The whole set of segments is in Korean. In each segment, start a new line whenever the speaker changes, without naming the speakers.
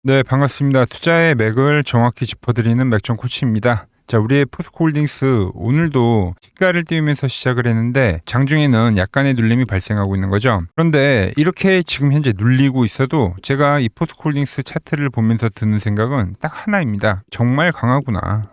네, 반갑습니다. 투자의 맥을 정확히 짚어드리는 맥정 코치입니다. 자, 우리의 포스코홀딩스 오늘도 시가를 띄우면서 시작을 했는데 장중에는 약간의 눌림이 발생하고 있는 거죠. 그런데 이렇게 지금 현재 눌리고 있어도 제가 이 포스코홀딩스 차트를 보면서 드는 생각은 딱 하나입니다. 정말 강하구나.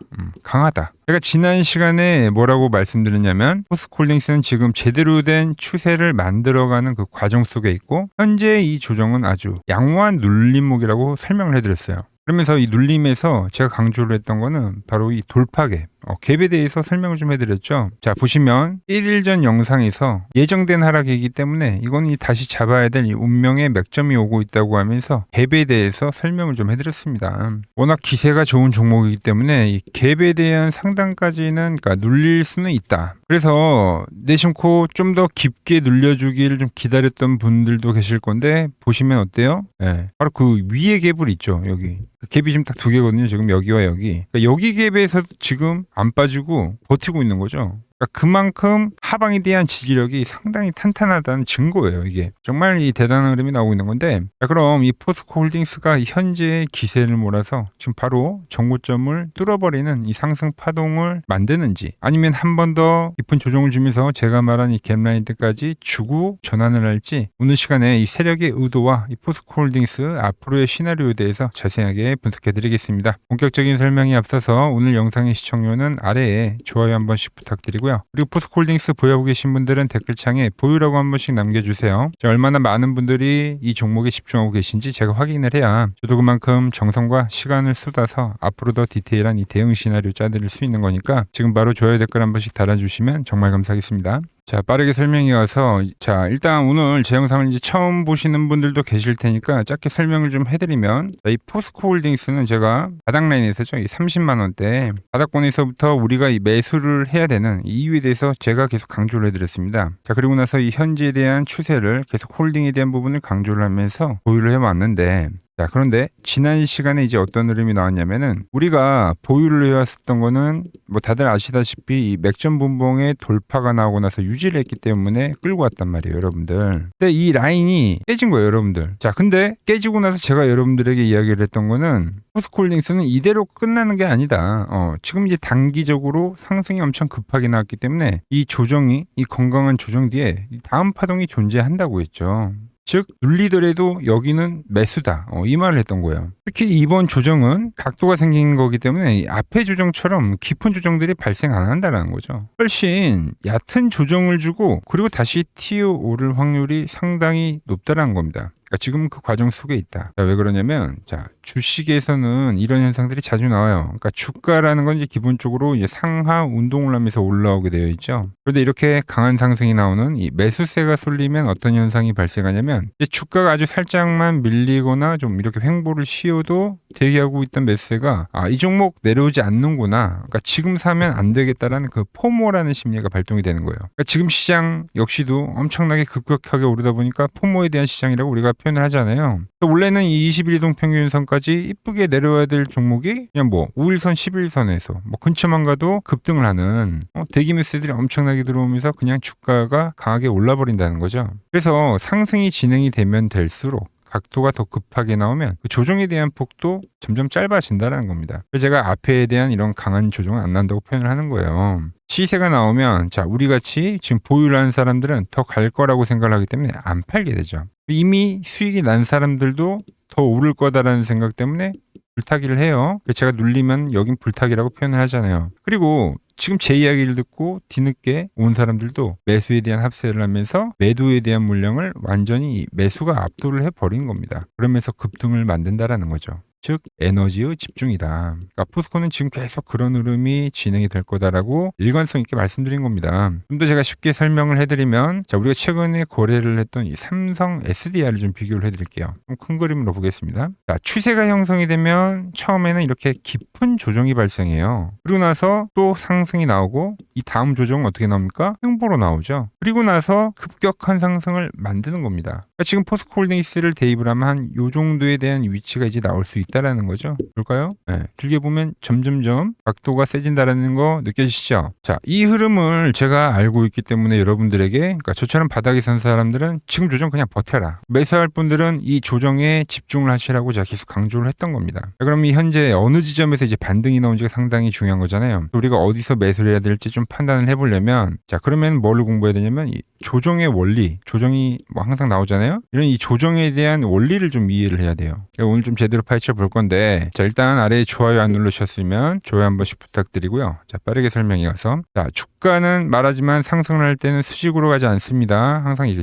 강하다. 제가 지난 시간에 뭐라고 말씀드렸냐면 포스코홀딩스는 지금 제대로 된 추세를 만들어가는 그 과정 속에 있고 현재 이 조정은 아주 양호한 눌림목이라고 설명을 해드렸어요. 그러면서 이 눌림에서 제가 강조를 했던 거는 바로 이 돌파갭, 갭에 대해서 설명을 좀 해드렸죠. 자, 보시면 1일 전 영상에서 예정된 하락이기 때문에 이건 다시 잡아야 될 이 운명의 맥점이 오고 있다고 하면서 갭에 대해서 설명을 좀 해드렸습니다. 워낙 기세가 좋은 종목이기 때문에 이 갭에 대한 상단까지는 그러니까 눌릴 수는 있다. 그래서 내심코 좀 더 깊게 눌려주기를 좀 기다렸던 분들도 계실 건데 보시면 어때요? 네, 바로 그 위에 갭을 있죠. 여기. 갭이 지금 딱 두 개거든요. 지금 여기와 여기. 그러니까 여기 갭에서 지금 안 빠지고 버티고 있는 거죠. 그러니까 그만큼 하방에 대한 지지력이 상당히 탄탄하다는 증거예요. 이게 정말 이 대단한 흐름이 나오고 있는 건데, 자, 그럼 이 포스코홀딩스가 현재의 기세를 몰아서 지금 바로 정고점을 뚫어버리는 이 상승 파동을 만드는지, 아니면 한 번 더 깊은 조정을 주면서 제가 말한 이 갭라인 때까지 주고 전환을 할지, 오늘 시간에 이 세력의 의도와 이 포스코홀딩스 앞으로의 시나리오에 대해서 자세하게 분석해드리겠습니다. 본격적인 설명에 앞서서 오늘 영상의 시청료는 아래에 좋아요 한 번씩 부탁드리고요. 그리고 포스코홀딩스 보유하고 계신 분들은 댓글창에 보유라고 한 번씩 남겨주세요. 얼마나 많은 분들이 이 종목에 집중하고 계신지 제가 확인을 해야 저도 그만큼 정성과 시간을 쏟아서 앞으로 더 디테일한 이 대응 시나리오 짜드릴 수 있는 거니까 지금 바로 좋아요 댓글 한 번씩 달아주시면 정말 감사하겠습니다. 자, 빠르게 설명이 와서, 자, 일단 오늘 제 영상을 이제 처음 보시는 분들도 계실 테니까 짧게 설명을 좀 해드리면, 이 포스코홀딩스는 제가 바닥 라인에서죠, 이 30만 원대 바닥권에서부터 우리가 이 매수를 해야 되는 이 이유에 대해서 제가 계속 강조를 해드렸습니다. 자, 그리고 나서 이 현재에 대한 추세를 계속 홀딩에 대한 부분을 강조를 하면서 보유를 해왔는데, 자, 그런데 지난 시간에 이제 어떤 흐름이 나왔냐면은 우리가 보유를 해왔었던 거는 뭐 다들 아시다시피 이 맥점 분봉의 돌파가 나오고 나서 유지를 했기 때문에 끌고 왔단 말이에요, 여러분들. 근데 이 라인이 깨진 거예요, 여러분들. 자, 근데 깨지고 나서 제가 여러분들에게 이야기를 했던 거는 포스코홀딩스는 이대로 끝나는 게 아니다. 지금 이제 단기적으로 상승이 엄청 급하게 나왔기 때문에 이 조정이, 이 건강한 조정 뒤에 다음 파동이 존재한다고 했죠. 즉 눌리더라도 여기는 매수다, 이 말을 했던 거예요. 특히 이번 조정은 각도가 생긴 거기 때문에 앞의 조정처럼 깊은 조정들이 발생 안 한다는 거죠. 훨씬 얕은 조정을 주고 그리고 다시 튀어 오를 확률이 상당히 높다는 겁니다. 그러니까 지금 그 과정 속에 있다. 자, 왜 그러냐면, 자, 주식에서는 이런 현상들이 자주 나와요. 그러니까 주가라는 건 이제 기본적으로 이제 상하 운동을 하면서 올라오게 되어 있죠. 그런데 이렇게 강한 상승이 나오는 이 매수세가 쏠리면 어떤 현상이 발생하냐면, 이제 주가가 아주 살짝만 밀리거나 좀 이렇게 횡보를 씌워도 대기하고 있던 매수세가 이 종목 내려오지 않는구나. 그러니까 지금 사면 안 되겠다라는 그 포모라는 심리가 발동이 되는 거예요. 그러니까 지금 시장 역시도 엄청나게 급격하게 오르다 보니까 포모에 대한 시장이라고 우리가 표현을 하잖아요. 원래는 이 21동 평균선까지 이쁘게 내려와야 될 종목이 그냥 뭐 5일선, 11일선에서 뭐 근처만 가도 급등을 하는 대기 매수들이 엄청나게 들어오면서 그냥 주가가 강하게 올라버린다는 거죠. 그래서 상승이 진행이 되면 될수록 각도가 더 급하게 나오면 그 조정에 대한 폭도 점점 짧아진다는 겁니다. 그래서 제가 앞에 대한 이런 강한 조정은 안 난다고 표현을 하는 거예요. 시세가 나오면, 자, 우리 같이 지금 보유를 하는 사람들은 더 갈 거라고 생각을 하기 때문에 안 팔게 되죠. 이미 수익이 난 사람들도 더 오를 거다라는 생각 때문에 불타기를 해요. 제가 눌리면 여긴 불타기라고 표현을 하잖아요. 그리고 지금 제 이야기를 듣고 뒤늦게 온 사람들도 매수에 대한 합세를 하면서 매도에 대한 물량을 완전히 매수가 압도를 해버린 겁니다. 그러면서 급등을 만든다라는 거죠. 즉 에너지의 집중이다. 그러니까 포스코는 지금 계속 그런 흐름이 진행이 될 거다라고 일관성 있게 말씀드린 겁니다. 좀 더 제가 쉽게 설명을 해드리면, 자, 우리가 최근에 거래를 했던 이 삼성 SDI를 좀 비교를 해드릴게요. 좀 큰 그림으로 보겠습니다. 자, 추세가 형성이 되면 처음에는 이렇게 깊은 조정이 발생해요. 그리고 나서 또 상승이 나오고 이 다음 조정은 어떻게 나옵니까? 횡보로 나오죠. 그리고 나서 급격한 상승을 만드는 겁니다. 그러니까 지금 포스코홀딩스를 대입을 하면 한 요 정도에 대한 위치가 이제 나올 수 있다. 있다라는 거죠. 볼까요? 네, 길게 보면 점점점 각도가 세진다라는 거 느껴지시죠? 자, 이 흐름을 제가 알고 있기 때문에 여러분들에게, 그러니까 저처럼 바닥에 선 사람들은 지금 조정 그냥 버텨라. 매수할 분들은 이 조정에 집중을 하시라고 제가 계속 강조를 했던 겁니다. 자, 그럼 이 현재 어느 지점에서 이제 반등이 나온지가 상당히 중요한 거잖아요. 우리가 어디서 매수를 해야 될지 좀 판단을 해보려면, 자, 그러면 뭐를 공부해야 되냐면 이 조정의 원리, 조정이 뭐 항상 나오잖아요. 이런 이 조정에 대한 원리를 좀 이해를 해야 돼요. 오늘 좀 제대로 파헤쳐 볼 건데, 자, 일단 아래에 좋아요 안 누르셨으면 좋아요 한 번씩 부탁드리고요. 자, 빠르게 설명해 가서, 자, 주가는 말하지만 상승을 할 때는 수직으로 가지 않습니다. 항상 이게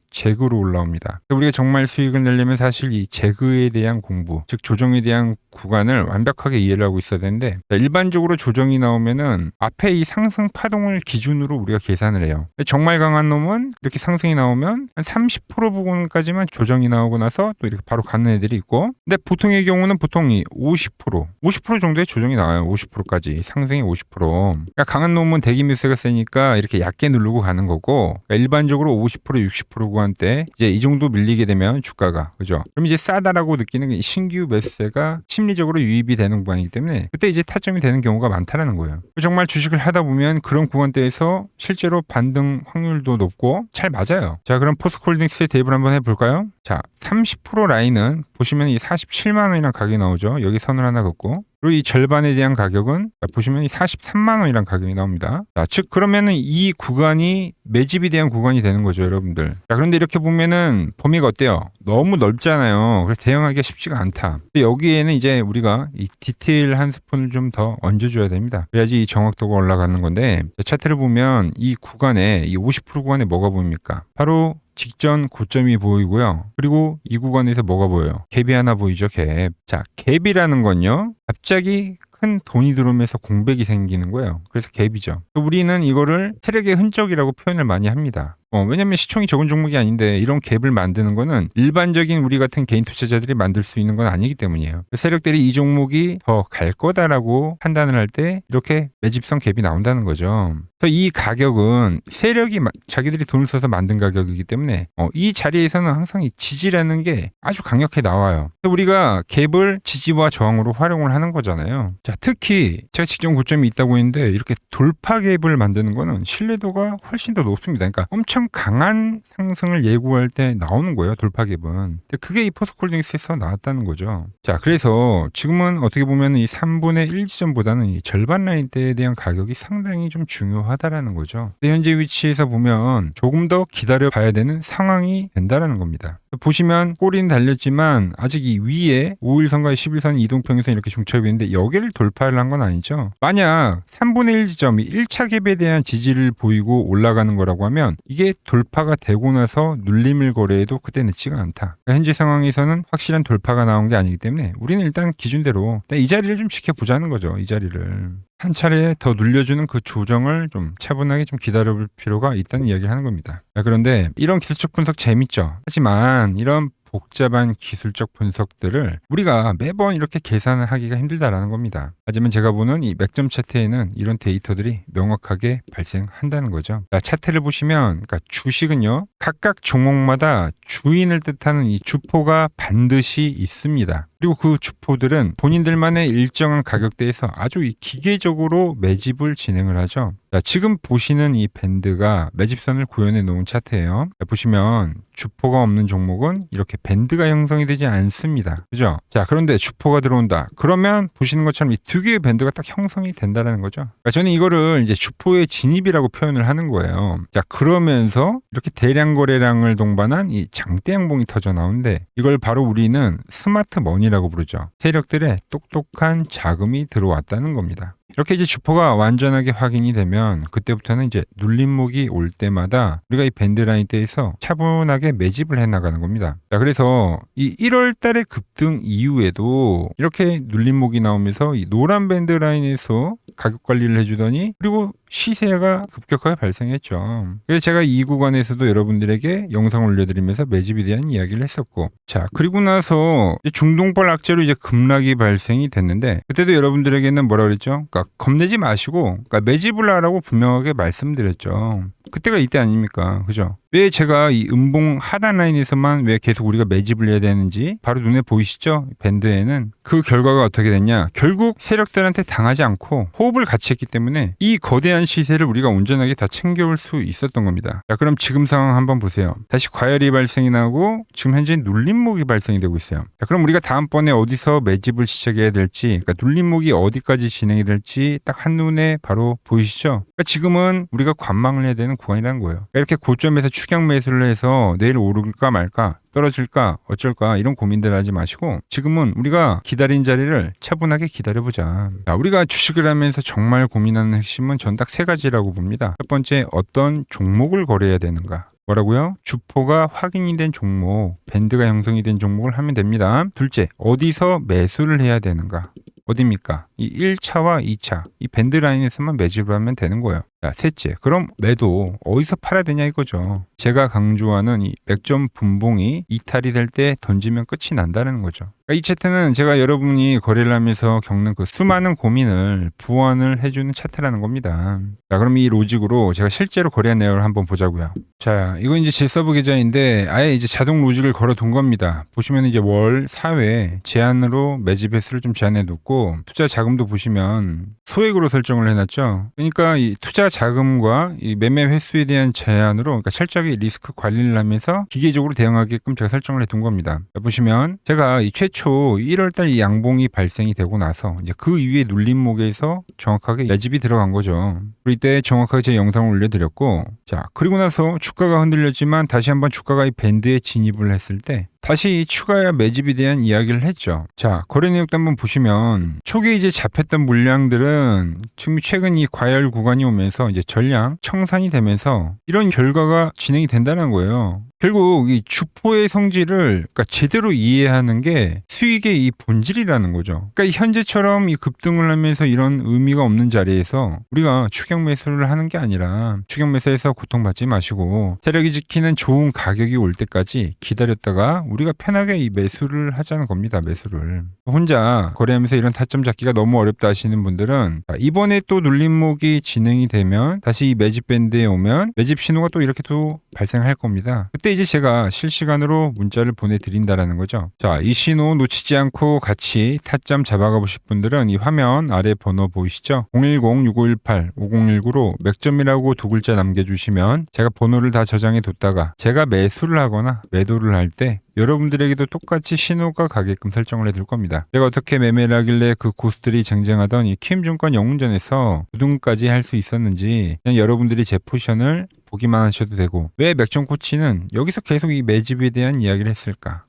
재그로 올라옵니다. 우리가 정말 수익을 내려면 사실 이 재그에 대한 공부, 즉 조정에 대한 구간을 완벽하게 이해를 하고 있어야 되는데, 일반적으로 조정이 나오면은 앞에 이 상승 파동을 기준으로 우리가 계산을 해요. 정말 강한 놈은 이렇게 상승이 나오면 한 30% 부분까지만 조정이 나오고 나서 또 이렇게 바로 가는 애들이 있고, 근데 보통의 경우는 보통 이 50% 정도의 조정이 나와요. 50%까지 상승이 50%. 그러니까 강한 놈은 대기 매수가 세니까 이렇게 얕게 누르고 가는 거고, 그러니까 일반적으로 50% 60% 구간 때 이제 이 정도 밀리게 되면 주가가, 그죠? 그럼 이제 싸다라고 느끼는 신규 매수세가 심리적으로 유입이 되는 구간이기 때문에 그때 이제 타점이 되는 경우가 많다라는 거예요. 정말 주식을 하다 보면 그런 구간대에서 실제로 반등 확률도 높고 잘 맞아요. 자, 그럼 포스코홀딩스의 대입을 한번 해볼까요? 자, 30% 라인은 보시면 이 47만 원이란 가격이 나오죠. 여기 선을 하나 긋고, 그리고 이 절반에 대한 가격은 보시면 이 43만 원이란 가격이 나옵니다. 자, 즉 그러면은 이 구간이 매집에 대한 구간이 되는 거죠, 여러분들. 자, 그런데 이렇게 보면은 범위가 어때요? 너무 넓잖아요. 그래서 대응하기가 쉽지가 않다. 여기에는 이제 우리가 이 디테일 한 스푼을 좀 더 얹어줘야 됩니다. 그래야지 이 정확도가 올라가는 건데, 차트를 보면 이 구간에, 이 50% 구간에 뭐가 보입니까? 바로 직전 고점이 보이고요. 그리고 이 구간에서 뭐가 보여요? 갭이 하나 보이죠, 갭. 자, 갭이라는 건요, 갑자기 큰 돈이 들어오면서 공백이 생기는 거예요. 그래서 갭이죠. 우리는 이거를 세력의 흔적이라고 표현을 많이 합니다. 왜냐면 시총이 적은 종목이 아닌데 이런 갭을 만드는 거는 일반적인 우리 같은 개인 투자자들이 만들 수 있는 건 아니기 때문이에요. 세력들이 이 종목이 더 갈 거다라고 판단을 할 때 이렇게 매집성 갭이 나온다는 거죠. 그래서 이 가격은 세력이 자기들이 돈을 써서 만든 가격이기 때문에 이 자리에서는 항상 이 지지라는 게 아주 강력하게 나와요. 그래서 우리가 갭을 지지와 저항으로 활용을 하는 거잖아요. 자, 특히 제가 직전 고점이 있다고 했는데 이렇게 돌파 갭을 만드는 거는 신뢰도가 훨씬 더 높습니다. 그러니까 엄청 강한 상승을 예고할 때 나오는 거예요, 돌파 갭은. 근데 그게 이 포스코홀딩스에서 나왔다는 거죠. 자, 그래서 지금은 어떻게 보면 이 3분의 1 지점보다는 이 절반 라인대에 대한 가격이 상당히 좀 중요하다라는 거죠. 현재 위치에서 보면 조금 더 기다려 봐야 되는 상황이 된다라는 겁니다. 보시면 꼬리는 달렸지만 아직 이 위에 5일선과 10일선 이동평균선 이렇게 중첩이 있는데 여기를 돌파를 한 건 아니죠. 만약 3분의 1 지점이 1차 갭에 대한 지지를 보이고 올라가는 거라고 하면 이게 돌파가 되고 나서 눌림을 거래해도 그때 늦지가 않다. 그러니까 현재 상황에서는 확실한 돌파가 나온 게 아니기 때문에 우리는 일단 기준대로 이 자리를 좀 지켜보자는 거죠. 이 자리를. 한 차례 더 눌려주는 그 조정을 좀 차분하게 좀 기다려볼 필요가 있다는 이야기를 하는 겁니다. 그런데 이런 기술적 분석 재밌죠. 하지만 이런 복잡한 기술적 분석들을 우리가 매번 이렇게 계산을 하기가 힘들다라는 겁니다. 하지만 제가 보는 이 맥점 차트에는 이런 데이터들이 명확하게 발생한다는 거죠. 자, 차트를 보시면 그러니까 주식은요, 각각 종목마다 주인을 뜻하는 이 주포가 반드시 있습니다. 그리고 그 주포들은 본인들만의 일정한 가격대에서 아주 이 기계적으로 매집을 진행을 하죠. 자, 지금 보시는 이 밴드가 매집선을 구현해 놓은 차트예요. 자, 보시면 주포가 없는 종목은 이렇게 밴드가 형성이 되지 않습니다. 그죠? 자, 그런데 주포가 들어온다. 그러면 보시는 것처럼 이 두 개의 밴드가 딱 형성이 된다는 거죠. 그러니까 저는 이거를 이제 주포의 진입이라고 표현을 하는 거예요. 자, 그러면서 이렇게 대량 거래량을 동반한 이 장대 양봉이 터져 나오는데 이걸 바로 우리는 스마트 머니라고 부르죠. 세력들의 똑똑한 자금이 들어왔다는 겁니다. 이렇게 이제 주포가 완전하게 확인이 되면 그때부터는 이제 눌림목이 올 때마다 우리가 이 밴드 라인대에서 차분하게 매집을 해 나가는 겁니다. 자, 그래서 이 1월 달의 급등 이후에도 이렇게 눌림목이 나오면서 이 노란 밴드 라인에서 가격 관리를 해주더니 그리고 시세가 급격하게 발생했죠. 그래서 제가 이 구간에서도 여러분들에게 영상을 올려드리면서 매집에 대한 이야기를 했었고, 자, 그리고 나서 중동발 악재로 이제 급락이 발생이 됐는데 그때도 여러분들에게는 뭐라 그랬죠? 그러니까 겁내지 마시고, 그러니까 매집을 하라고 분명하게 말씀드렸죠. 그때가 이때 아닙니까? 그죠? 왜 제가 이 음봉 하단 라인에서만 왜 계속 우리가 매집을 해야 되는지 바로 눈에 보이시죠? 밴드에는 그 결과가 어떻게 됐냐? 결국 세력들한테 당하지 않고 호흡을 같이 했기 때문에 이 거대한 시세를 우리가 온전하게 다 챙겨올 수 있었던 겁니다. 자, 그럼 지금 상황 한번 보세요. 다시 과열이 발생이 나고 지금 현재 눌림목이 발생이 되고 있어요. 자, 그럼 우리가 다음번에 어디서 매집을 시작해야 될지, 그러니까 눌림목이 어디까지 진행이 될지 딱 한눈에 바로 보이시죠? 그러니까 지금은 우리가 관망을 해야 되는 구간이라는 거예요. 그러니까 이렇게 고점에서 추격 매수를 해서 내일 오를까 말까 떨어질까 어쩔까 이런 고민들 하지 마시고 지금은 우리가 기다린 자리를 차분하게 기다려보자. 자, 우리가 주식을 하면서 정말 고민하는 핵심은 전 딱 세 가지라고 봅니다. 첫 번째, 어떤 종목을 거래해야 되는가. 뭐라고요? 주포가 확인이 된 종목, 밴드가 형성이 된 종목을 하면 됩니다. 둘째, 어디서 매수를 해야 되는가. 어디입니까? 이 1차와 2차, 이 밴드 라인에서만 매집을 하면 되는 거예요. 자, 셋째, 그럼 매도 어디서 팔아야 되냐 이거죠. 제가 강조하는 이 맥점 분봉이 이탈이 될 때 던지면 끝이 난다는 거죠. 그러니까 이 차트는 제가 여러분이 거래를 하면서 겪는 그 수많은 고민을 보완을 해주는 차트라는 겁니다. 자, 그럼 이 로직으로 제가 실제로 거래한 내역을 한번 보자고요. 자, 이거 이제 제 서브 계좌인데 아예 이제 자동 로직을 걸어둔 겁니다. 보시면 이제 월 4회 제한으로 매집 횟수를 좀 제한해 놓고 투자 자금도 보시면 소액으로 설정을 해놨죠. 그러니까 이 투자 자금과 이 매매 횟수에 대한 제한으로 그러니까 철저하게 리스크 관리를 하면서 기계적으로 대응하게끔 제가 설정을 해둔 겁니다. 자, 보시면 제가 이 최초 1월달 이 양봉이 발생이 되고 나서 이제 그 위에 눌림목에서 정확하게 매집이 들어간 거죠. 그리고 이때 정확하게 제 영상을 올려드렸고, 자, 그리고 나서 주가가 흔들렸지만 다시 한번 주가가 이 밴드에 진입을 했을 때 다시 추가 매집에 대한 이야기를 했죠. 자, 거래 내역도 한번 보시면 초기에 이제 잡혔던 물량들은 지금 최근 이 과열 구간이 오면서 이제 전량 청산이 되면서 이런 결과가 진행이 된다는 거예요. 결국 이 주포의 성질을 그러니까 제대로 이해하는 게 수익의 이 본질이라는 거죠. 그러니까 현재처럼 이 급등을 하면서 이런 의미가 없는 자리에서 우리가 추격 매수를 하는 게 아니라 추격 매수에서 고통받지 마시고 세력이 지키는 좋은 가격이 올 때까지 기다렸다가 우리가 편하게 이 매수를 하자는 겁니다. 매수를. 혼자 거래하면서 이런 타점 잡기가 너무 어렵다 하시는 분들은 이번에 또 눌림목이 진행이 되면 다시 이 매집 밴드에 오면 매집 신호가 또 이렇게 또 발생할 겁니다. 그때 이제 제가 실시간으로 문자를 보내드린다라는 거죠. 자, 이 신호 놓치지 않고 같이 타점 잡아가 보실 분들은 이 화면 아래 번호 보이시죠? 010-6518-5019로 맥점이라고 두 글자 남겨주시면 제가 번호를 다 저장해 뒀다가 제가 매수를 하거나 매도를 할 때 여러분들에게도 똑같이 신호가 가게끔 설정을 해둘 겁니다. 제가 어떻게 매매를 하길래 그 고수들이 쟁쟁하던 이 키움증권 영웅전에서 우등까지 할 수 있었는지 그냥 여러분들이 제 포션을 보기만 하셔도 되고 왜 맥점 코치는 여기서 계속 이 매집에 대한 이야기를 했을까?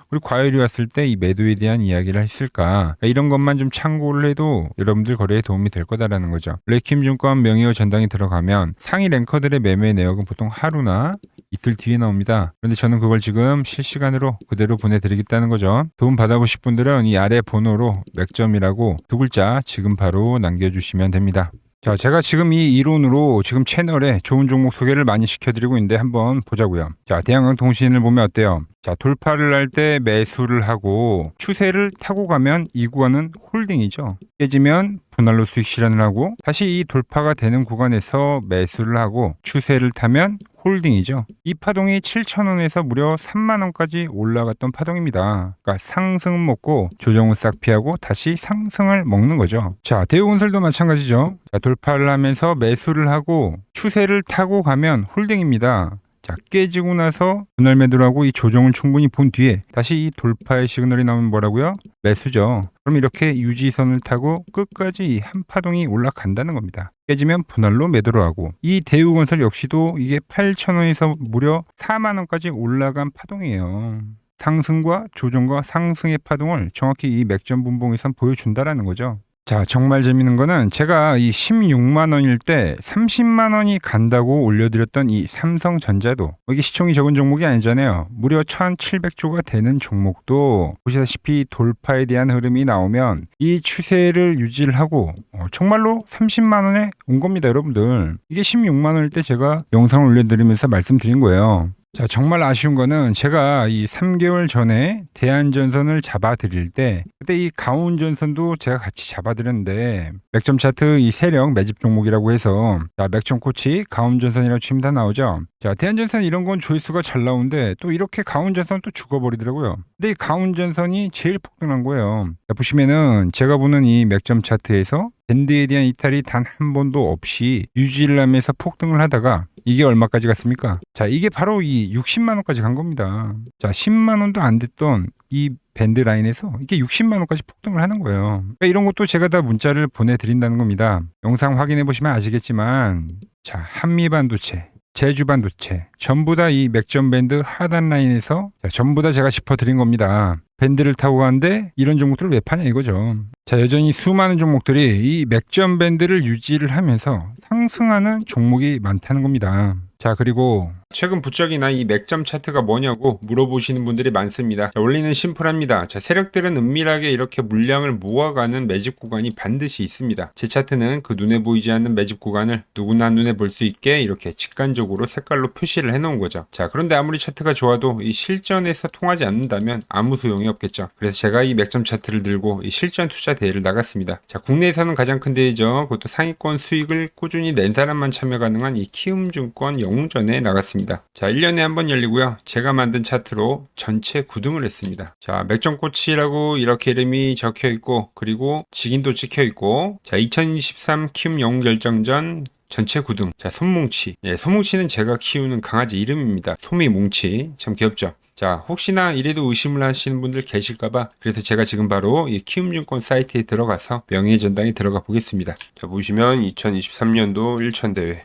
그리고 과열이 왔을 때 이 매도에 대한 이야기를 했을까? 그러니까 이런 것만 좀 참고를 해도 여러분들 거래에 도움이 될 거다라는 거죠. 키움증권 명의호 전당에 들어가면 상위 랭커들의 매매 내역은 보통 하루나 이틀 뒤에 나옵니다. 그런데 저는 그걸 지금 실시간으로 그대로 보내드리겠다는 거죠. 도움 받아보실 분들은 이 아래 번호로 맥점이라고 두 글자 지금 바로 남겨주시면 됩니다. 자, 제가 지금 이 이론으로 지금 채널에 좋은 종목 소개를 많이 시켜드리고 있는데 한번 보자고요. 자, 대한항공통신을 보면 어때요? 자, 돌파를 할 때 매수를 하고 추세를 타고 가면 이 구간은 홀딩이죠. 깨지면 분할로 수익 실현을 하고 다시 이 돌파가 되는 구간에서 매수를 하고 추세를 타면 홀딩이죠. 이 파동이 7,000원에서 무려 3만원까지 올라갔던 파동입니다. 그러니까 상승 먹고 조정은 싹 피하고 다시 상승을 먹는 거죠. 자, 대우건설도 마찬가지죠. 자, 돌파를 하면서 매수를 하고 추세를 타고 가면 홀딩입니다. 자, 깨지고 나서 분할 매도를 하고 이 조정을 충분히 본 뒤에 다시 이 돌파의 시그널이 나오면 뭐라고요? 매수죠. 그럼 이렇게 유지선을 타고 끝까지 이 한 파동이 올라간다는 겁니다. 깨지면 분할로 매도를 하고 이 대우건설 역시도 이게 8,000원에서 무려 4만원까지 올라간 파동이에요. 상승과 조정과 상승의 파동을 정확히 이 맥점 분봉에서 보여준다라는 거죠. 자, 정말 재밌는 거는 제가 이 16만 원일 때 30만 원이 간다고 올려드렸던 이 삼성전자도 이게 시총이 적은 종목이 아니잖아요. 무려 1,700조가 되는 종목도 보시다시피 돌파에 대한 흐름이 나오면 이 추세를 유지를 하고 정말로 30만 원에 온 겁니다, 여러분들. 이게 16만 원일 때 제가 영상을 올려드리면서 말씀드린 거예요. 자, 정말 아쉬운 거는 제가 이 3개월 전에 대한전선을 잡아드릴 때 그때 이 가온전선도 제가 같이 잡아드렸는데 맥점 차트 이 세력 매집 종목이라고 해서 자, 맥점 코치 가온전선이라고 치면 다 나오죠. 자, 대한전선 이런 건 조회수가 잘 나오는데 또 이렇게 가온전선 또 죽어버리더라고요. 근데 이 가온전선이 제일 폭등한 거예요. 자, 보시면은 제가 보는 이 맥점 차트에서 밴드에 대한 이탈이 단 한 번도 없이 유지를 하면서 폭등을 하다가 이게 얼마까지 갔습니까? 자, 이게 바로 이 60만 원까지 간 겁니다. 자, 10만 원도 안 됐던 이 밴드 라인에서 이게 60만 원까지 폭등을 하는 거예요. 그러니까 이런 것도 제가 다 문자를 보내드린다는 겁니다. 영상 확인해 보시면 아시겠지만 자, 한미반도체, 제주반도체 전부 다 이 맥점 밴드 하단 라인에서 자, 전부 다 제가 짚어드린 겁니다. 밴드를 타고 가는데 이런 종목들을 왜 파냐 이거죠. 자, 여전히 수많은 종목들이 이 맥점 밴드를 유지를 하면서 상승하는 종목이 많다는 겁니다. 자, 그리고 최근 부쩍이나 이 맥점 차트가 뭐냐고 물어보시는 분들이 많습니다. 자, 원리는 심플합니다. 자, 세력들은 은밀하게 이렇게 물량을 모아가는 매집 구간이 반드시 있습니다. 제 차트는 그 눈에 보이지 않는 매집 구간을 누구나 눈에 볼 수 있게 이렇게 직관적으로 색깔로 표시를 해놓은 거죠. 자, 그런데 아무리 차트가 좋아도 이 실전에서 통하지 않는다면 아무 소용이 없겠죠. 그래서 제가 이 맥점 차트를 들고 이 실전 투자 대회를 나갔습니다. 자, 국내에서는 가장 큰 대회죠. 그것도 상위권 수익을 꾸준히 낸 사람만 참여 가능한 이 키움증권 영웅전에 나갔습니다. 자, 1년에 한 번 열리고요. 제가 만든 차트로 전체 9등을 했습니다. 자, 맥점코치라고 이렇게 이름이 적혀 있고 그리고 직인도 찍혀 있고 자, 2023 키움 영웅 결정전 전체 9등. 자, 손뭉치. 네, 손뭉치는 제가 키우는 강아지 이름입니다. 소미뭉치. 참 귀엽죠? 자, 혹시나 이래도 의심을 하시는 분들 계실까봐 그래서 제가 지금 바로 이 키움증권 사이트에 들어가서 명예의 전당에 들어가 보겠습니다. 자, 보시면 2023년도 1천대회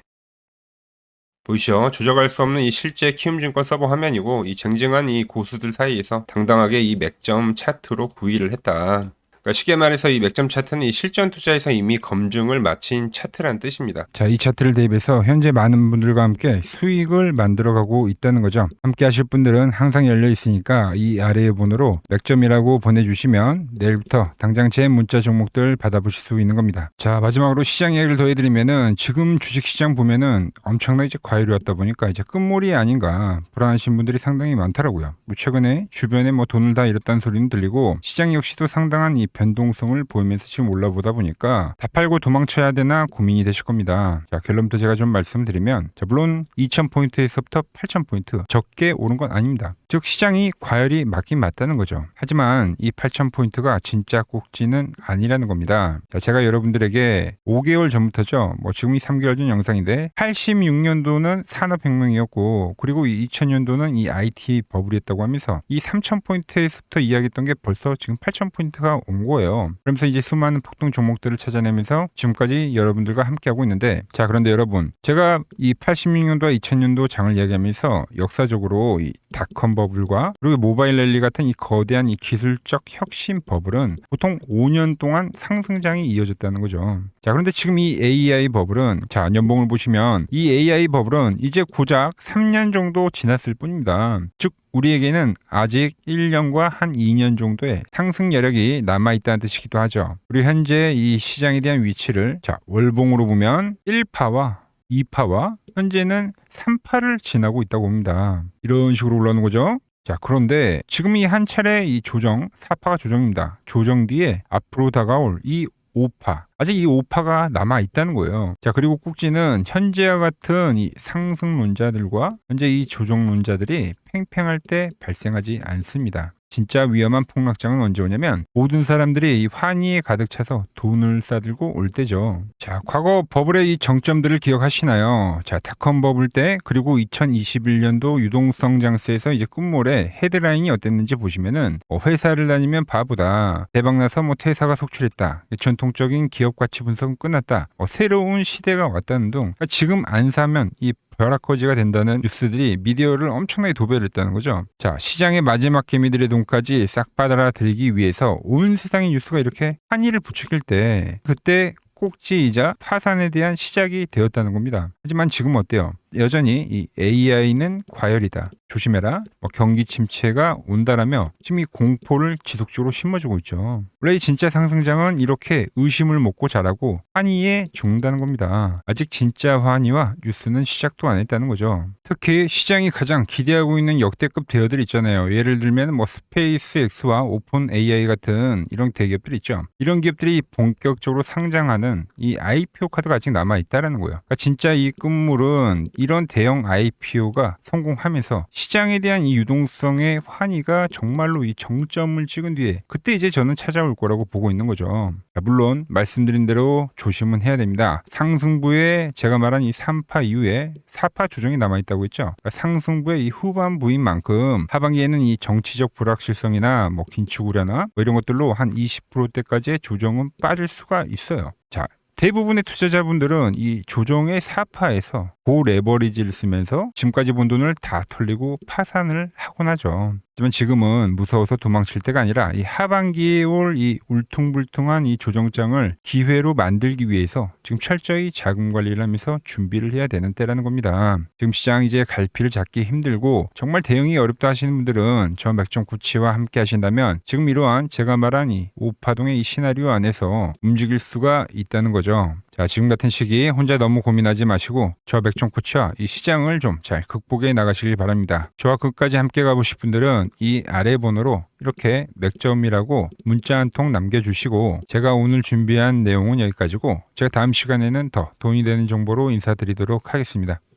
보이시죠? 조작할 수 없는 이 실제 키움증권 서버 화면이고 이 쟁쟁한 이 고수들 사이에서 당당하게 이 맥점 차트로 구위를 했다. 그러니까 쉽게 말해서 이 맥점 차트는 이 실전 투자에서 이미 검증을 마친 차트란 뜻입니다. 자, 이 차트를 대입해서 현재 많은 분들과 함께 수익을 만들어가고 있다는 거죠. 함께 하실 분들은 항상 열려 있으니까 이 아래의 번호로 맥점이라고 보내주시면 내일부터 당장 제 문자 종목들 받아보실 수 있는 겁니다. 자, 마지막으로 시장 이야기를 더 해드리면은 지금 주식시장 보면은 엄청나게 이제 과열이 왔다 보니까 이제 끝물이 아닌가 불안하신 분들이 상당히 많더라고요. 뭐 최근에 주변에 뭐 돈을 다 잃었다는 소리는 들리고 시장 역시도 상당한 이 변동성을 보이면서 지금 올라보다 보니까 다 팔고 도망쳐야 되나 고민이 되실 겁니다. 자, 결론부터 제가 좀 말씀드리면 자, 물론 2000포인트에서부터 8000포인트 적게 오른 건 아닙니다. 즉 시장이 과열이 맞긴 맞다는 거죠. 하지만 이 8000포인트가 진짜 꼭지는 아니라는 겁니다. 자, 제가 여러분들에게 5개월 전부터죠. 뭐 지금이 3개월 전 영상인데 86년도는 산업혁명이었고 그리고 2000년도는 이 IT 버블이었다고 하면서 이 3000포인트에서부터 이야기했던 게 벌써 지금 8000포인트가 온 거예요. 그러면서 이제 수많은 폭등 종목들을 찾아내면서 지금까지 여러분들과 함께하고 있는데 자, 그런데 여러분 제가 이 86년도와 2000년도 장을 이야기하면서 역사적으로 이 닷컴 버블과 그리고 모바일 랠리 같은 이 거대한 이 기술적 혁신 버블은 보통 5년 동안 상승장이 이어졌다는 거죠. 자, 그런데 지금 이 AI 버블은 자, 연봉을 보시면 이 AI 버블은 이제 고작 3년 정도 지났을 뿐입니다. 즉 우리에게는 아직 1년과 한 2년 정도의 상승 여력이 남아있다는 뜻이기도 하죠. 그리고 현재 이 시장에 대한 위치를 자, 월봉으로 보면 1파와 2파와 현재는 3파를 지나고 있다고 봅니다. 이런 식으로 올라오는 거죠. 자, 그런데 지금 이 한 차례 이 조정, 4파가 조정입니다. 조정 뒤에 앞으로 다가올 이 5파. 아직 이 5파가 남아 있다는 거예요. 자, 그리고 꼭지는 현재와 같은 이 상승론자들과 현재 이 조정론자들이 팽팽할 때 발생하지 않습니다. 진짜 위험한 폭락장은 언제 오냐면 모든 사람들이 이 환희에 가득 차서 돈을 싸들고 올 때죠. 자, 과거 버블의 이 정점들을 기억하시나요? 자, 닷컴 버블 때 그리고 2021년도 유동성 장세에서 이제 끝물에 헤드라인이 어땠는지 보시면은 회사를 다니면 바보다. 대박나서 뭐 퇴사가 속출했다. 전통적인 기업 가치 분석은 끝났다. 새로운 시대가 왔다는 등 그러니까 지금 안 사면 이 벼락거지가 된다는 뉴스들이 미디어를 엄청나게 도배했다는 거죠. 자, 시장의 마지막 개미들의 돈까지 싹 받아들이기 위해서 온 세상의 뉴스가 이렇게 한이를 부추길 때 그때 꼭지이자 파산에 대한 시작이 되었다는 겁니다. 하지만 지금 어때요? 여전히 이 AI는 과열이다. 조심해라. 경기 침체가 온다라며 지금 이 공포를 지속적으로 심어주고 있죠. 원래 이 진짜 상승장은 이렇게 의심을 먹고 자라고 환희에 죽는다는 겁니다. 아직 진짜 환희와 뉴스는 시작도 안 했다는 거죠. 특히 시장이 가장 기대하고 있는 역대급 대여들 있잖아요. 예를 들면 스페이스X와 오픈 AI 같은 이런 대기업들 있죠. 이런 기업들이 본격적으로 상장하는 이 IPO 카드가 아직 남아 있다라는 거예요. 그러니까 진짜 이 끝물은 이런 대형 IPO가 성공하면서 시장에 대한 이 유동성의 환희가 정말로 이 정점을 찍은 뒤에 그때 이제 저는 찾아올 거라고 보고 있는 거죠. 물론 말씀드린 대로 조심은 해야 됩니다. 상승부에 제가 말한 이 3파 이후에 4파 조정이 남아있다고 했죠. 그러니까 상승부의 이 후반부인 만큼 하반기에는 이 정치적 불확실성이나 긴축 우려나 이런 것들로 한 20%대까지의 조정은 빠질 수가 있어요. 자, 대부분의 투자자분들은 이 조정의 4파에서 고레버리지를 쓰면서 지금까지 본 돈을 다 털리고 파산을 하곤 하죠. 하지만 지금은 무서워서 도망칠 때가 아니라 이 하반기에 올 이 울퉁불퉁한 이 조정장을 기회로 만들기 위해서 지금 철저히 자금 관리를 하면서 준비를 해야 되는 때라는 겁니다. 지금 시장 이제 갈피를 잡기 힘들고 정말 대응이 어렵다 하시는 분들은 저 맥정코치와 함께 하신다면 지금 이러한 제가 말한 이 오파동의 이 시나리오 안에서 움직일 수가 있다는 거죠. 자, 지금 같은 시기 혼자 너무 고민하지 마시고 저 맥정코치와 이 시장을 좀 잘 극복해 나가시길 바랍니다. 저와 끝까지 함께 가보실 분들은 이 아래 번호로 이렇게 맥점이라고 문자 한 통 남겨주시고 제가 오늘 준비한 내용은 여기까지고 제가 다음 시간에는 더 돈이 되는 정보로 인사드리도록 하겠습니다.